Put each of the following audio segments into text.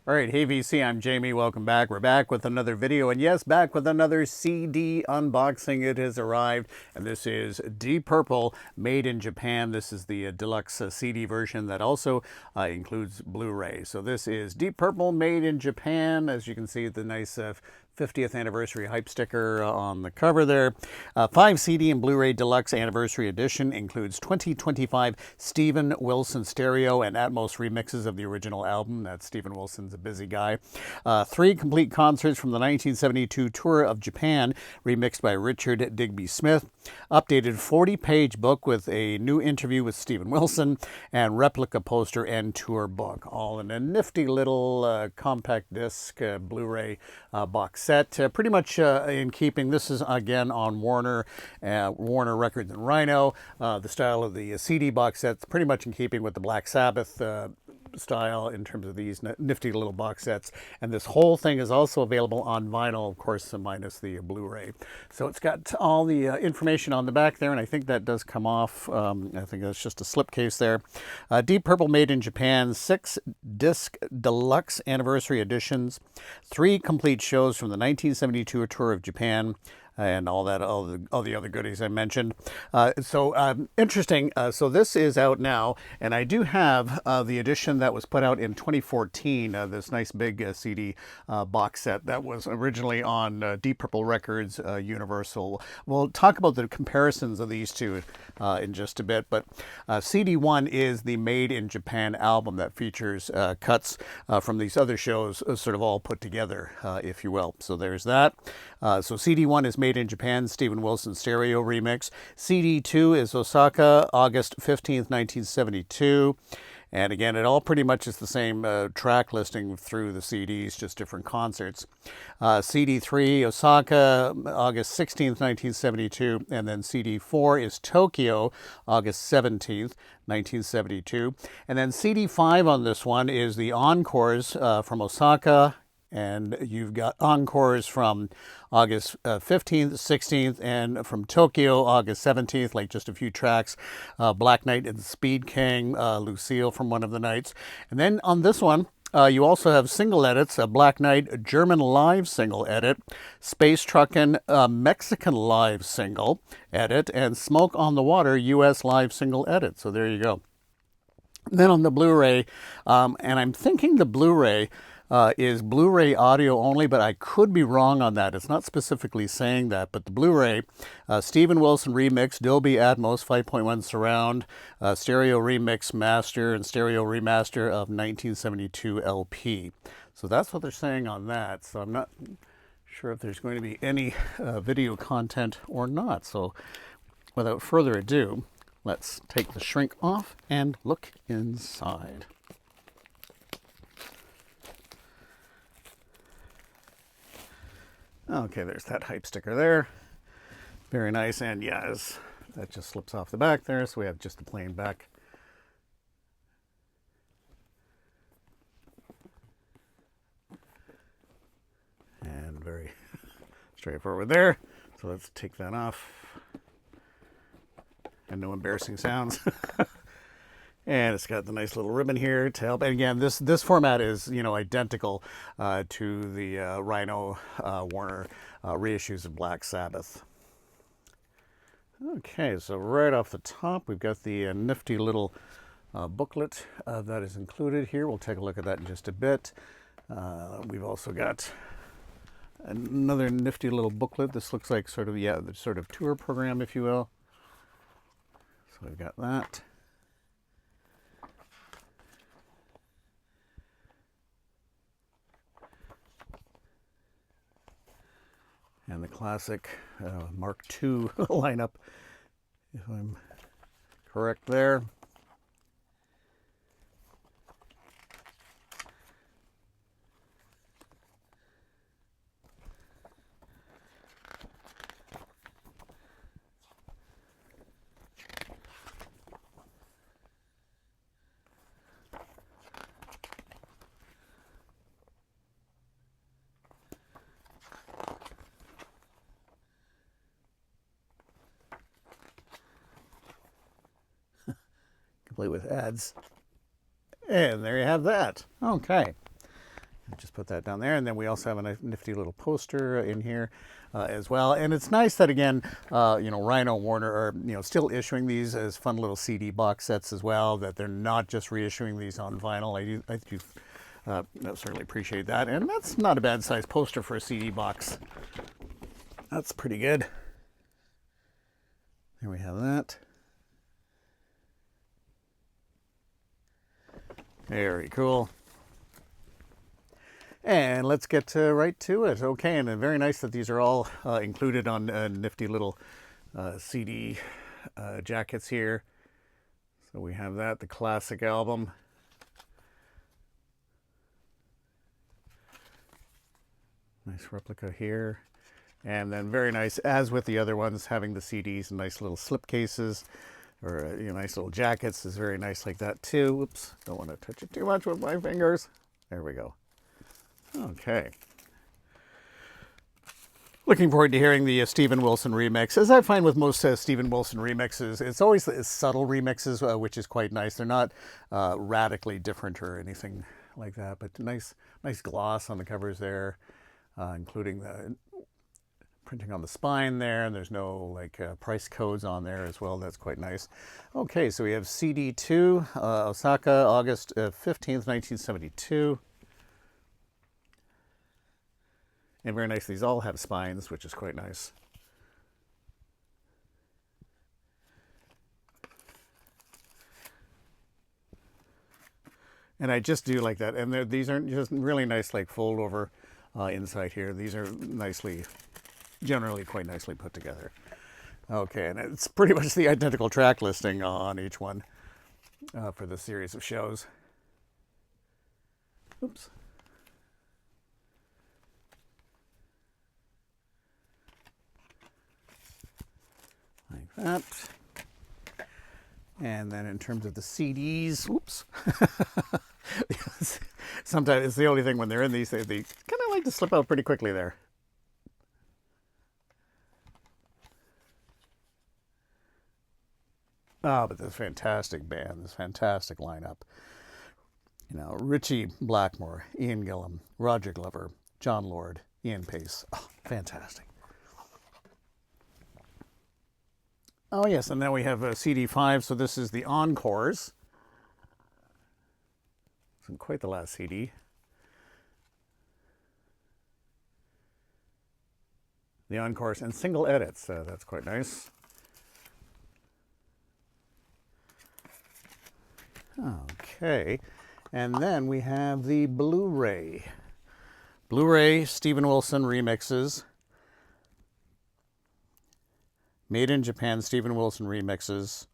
All right, hey VC, I'm Jamie. Welcome back. We're back with another video, and yes, back with another CD unboxing. It has arrived, and this is Deep Purple, made in Japan. This is the deluxe CD version that also includes Blu-ray. So this is Deep Purple, made in Japan. As you can see, the nice 50th anniversary hype sticker on the cover there. 5 CD and Blu-ray Deluxe Anniversary Edition includes 2025 Steven Wilson stereo and Atmos remixes of the original album. That's Steven Wilson's a busy guy. 3 complete concerts from the 1972 tour of Japan, remixed by Richard Digby Smith. Updated 40-page book with a new interview with Steven Wilson, and replica poster and tour book, all in a nifty little compact disc Blu-ray box set. Pretty much in keeping. This is again on Warner Records and Rhino. The style of the CD box set's pretty much in keeping with the Black Sabbath style in terms of these nifty little box sets. And this whole thing is also available on vinyl, of course, minus the Blu-ray. So it's got all the information on the back there, and I think that does come off. I think that's just a slipcase there. Deep Purple, made in Japan, 6 disc deluxe anniversary editions, 3 complete shows from the 1972 tour of Japan, and all the other goodies I mentioned. Interesting. So this is out now, and I do have the edition that was put out in 2014. This nice big CD box set that was originally on Deep Purple Records, Universal. We'll talk about the comparisons of these two in just a bit. But CD1 is the Made in Japan album that features cuts from these other shows, sort of all put together, if you will. So there's that. So CD1 is Made in Japan, Steven Wilson stereo remix. CD2 is Osaka, August 15th, 1972. And again, it all pretty much is the same track listing through the CDs, just different concerts. CD3, Osaka, August 16th, 1972. And then CD4 is Tokyo, August 17th, 1972. And then CD5 on this one is the encores from Osaka. And you've got encores from August 15th, 16th, and from Tokyo, August 17th, like just a few tracks. Black Knight and Speed King, Lucille from one of the nights. And then on this one, you also have single edits, a Black Knight German live single edit, Space Truckin' Mexican live single edit, and Smoke on the Water US live single edit. So there you go. Then on the Blu-ray, and I'm thinking the Blu-ray is Blu-ray audio only, but I could be wrong on that. It's not specifically saying that, but the Blu-ray, Steven Wilson remix, Dolby Atmos 5.1 surround, stereo remix master, and stereo remaster of 1972 LP. So that's what they're saying on that. So I'm not sure if there's going to be any video content or not. So without further ado, let's take the shrink off and look inside. Okay, there's that hype sticker there. Very nice, and yes, that just slips off the back there, so we have just the plain back. And very straightforward there. So let's take that off. And no embarrassing sounds. And it's got the nice little ribbon here to help. And again, this format is, identical to the Rhino Warner reissues of Black Sabbath. Okay, so right off the top, we've got the nifty little booklet that is included here. We'll take a look at that in just a bit. We've also got another nifty little booklet. This looks like the sort of tour program, if you will. So we've got that. And the classic Mark II lineup, if I'm correct there. Complete with ads. And there you have that. Okay. Just put that down there, and then we also have a nifty little poster in here as well. And it's nice that, again, you know, Rhino Warner are, you know, still issuing these as fun little CD box sets as well, that they're not just reissuing these on vinyl. I do certainly appreciate that. And that's not a bad size poster for a CD box. That's pretty good. There we have that. Very cool. And let's get right to it. Okay, and very nice that these are all included on nifty little CD jackets here. So we have that, the classic album. Nice replica here. And then very nice, as with the other ones, having the CDs in nice little slip cases, or you know, nice little jackets is very nice like that too. Whoops, don't want to touch it too much with my fingers. There we go. Okay. Looking forward to hearing the Steven Wilson remix. As I find with most Steven Wilson remixes, it's always subtle remixes, which is quite nice. They're not radically different or anything like that, but nice gloss on the covers there, including the printing on the spine there, and there's no like price codes on there as well. That's quite nice. Okay, so we have CD2, Osaka, August 15th, 1972. And very nice, these all have spines, which is quite nice. And I just do like that. And these are just really nice, like fold over inside here. These are nicely, generally quite nicely put together. Okay, and it's pretty much the identical track listing on each one for the series of shows. Oops. Like that. And then in terms of the CDs, whoops. Sometimes it's the only thing when they're in these, they kind of like to slip out pretty quickly there. Oh, but this fantastic band, this fantastic lineup. You know, Richie Blackmore, Ian Gillan, Roger Glover, John Lord, Ian Pace. Oh, fantastic. Oh, yes, and then we have CD5, so this is the Encores. It's quite the last CD. The Encores and single edits, that's quite nice. Okay, and then we have the Blu-ray. Blu-ray Steven Wilson remixes. Made in Japan Steven Wilson remixes.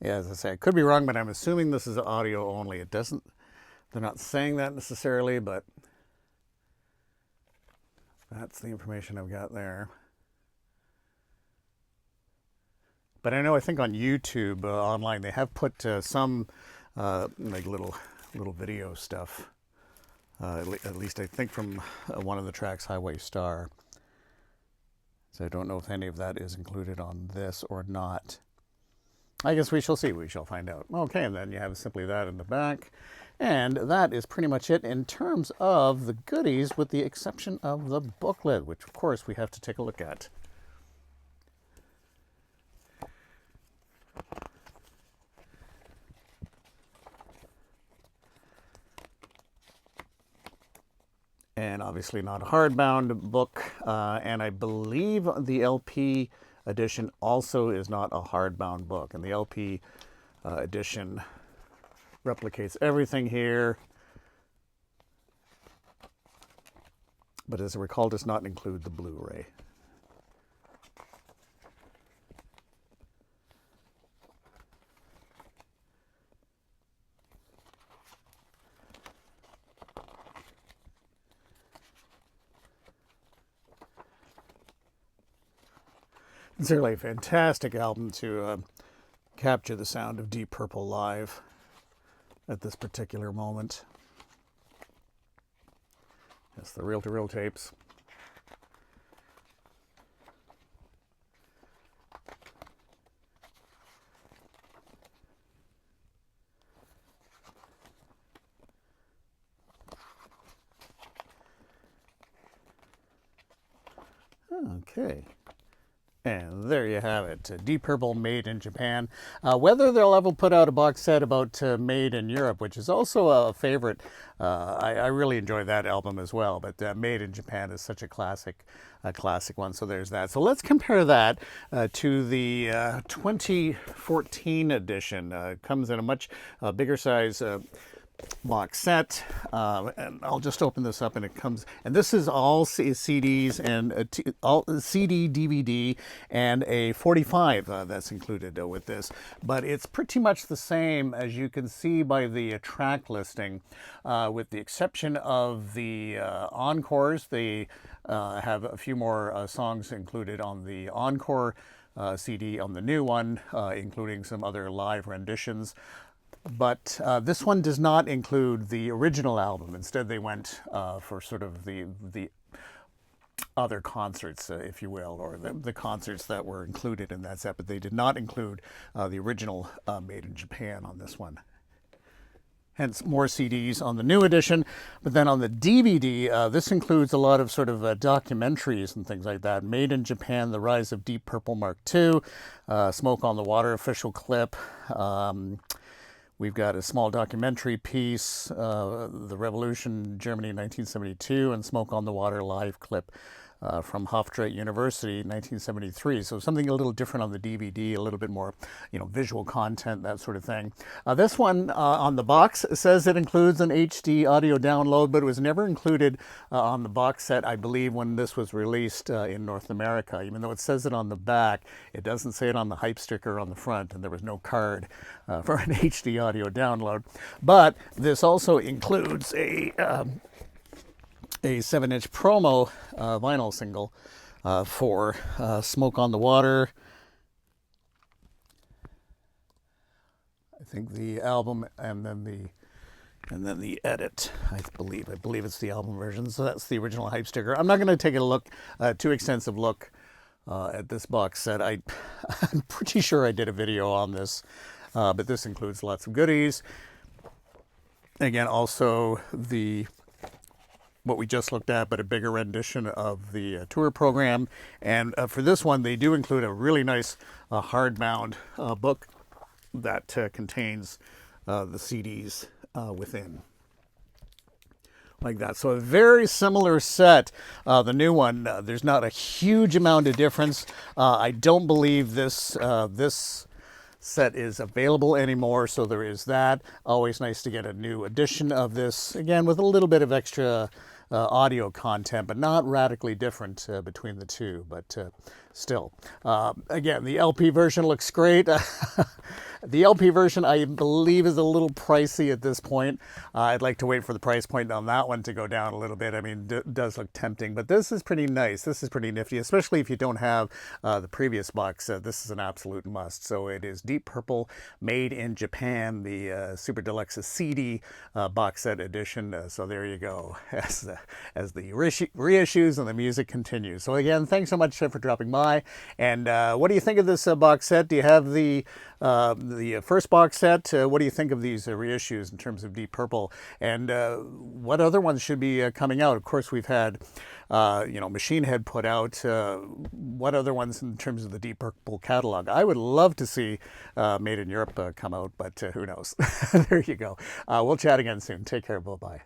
Yeah, as I say, I could be wrong, but I'm assuming this is audio only. It doesn't, they're not saying that necessarily, but that's the information I've got there. But I know, I think on YouTube online, they have put some like little video stuff. At least I think from one of the tracks, Highway Star. So I don't know if any of that is included on this or not. I guess we shall see. We shall find out. Okay, and then you have simply that in the back. And that is pretty much it in terms of the goodies, with the exception of the booklet, which of course we have to take a look at. And obviously not a hardbound book, and I believe the LP edition also is not a hardbound book, and the LP edition replicates everything here, but as I recall, does not include the Blu-ray. It's really a fantastic album to capture the sound of Deep Purple live at this particular moment. That's the reel-to-reel tapes. Okay. And there you have it, Deep Purple made in Japan. Whether they'll ever put out a box set about made in Europe, which is also a favorite. I really enjoy that album as well, but made in Japan is such a classic one. So there's that. So let's compare that to the 2014 edition. It comes in a much bigger size box set, and I'll just open this up, and it comes, and this is all CDs and all CD, DVD, and a 45 that's included with this. But it's pretty much the same, as you can see by the track listing, with the exception of the encores. They have a few more songs included on the encore CD on the new one, including some other live renditions. But this one does not include the original album. Instead, they went for sort of the other concerts, if you will, or the concerts that were included in that set. But they did not include the original Made in Japan on this one. Hence, more CDs on the new edition. But then on the DVD, this includes a lot of sort of documentaries and things like that. Made in Japan, The Rise of Deep Purple Mark II, Smoke on the Water official clip. We've got a small documentary piece, The Revolution, Germany, 1972, and Smoke on the Water live clip from Hofstra University, 1973. So something a little different on the DVD, a little bit more, visual content, that sort of thing. This one on the box says it includes an HD audio download, but it was never included on the box set, I believe, when this was released in North America. Even though it says it on the back, it doesn't say it on the hype sticker on the front, and there was no card for an HD audio download. But this also includes a 7-inch promo vinyl single for Smoke on the Water. I think the album, and then the edit. I believe it's the album version. So that's the original hype sticker. I'm not going to take a too extensive look at this box set. I'm pretty sure I did a video on this, but this includes lots of goodies. Again, also what we just looked at, but a bigger rendition of the tour program. And for this one, they do include a really nice hardbound book that contains the CDs within. Like that. So a very similar set. The new one, there's not a huge amount of difference. I don't believe this set is available anymore, so there is that. Always nice to get a new edition of this, again with a little bit of extra audio content, but not radically different between the two, but still. Again, the LP version looks great. The LP version, I believe, is a little pricey at this point. I'd like to wait for the price point on that one to go down a little bit. I mean, it does look tempting, but this is pretty nice. This is pretty nifty, especially if you don't have the previous box. This is an absolute must. So it is Deep Purple, Made in Japan, the Super Deluxe CD box set edition. So there you go, as the reissues and the music continues. So again, thanks so much for dropping by. And what do you think of this box set? Do you have the first box set? What do you think of these reissues in terms of Deep Purple? And what other ones should be coming out? Of course, we've had, Machine Head put out. What other ones in terms of the Deep Purple catalog? I would love to see Made in Europe come out, but who knows? There you go. We'll chat again soon. Take care. Bye-bye.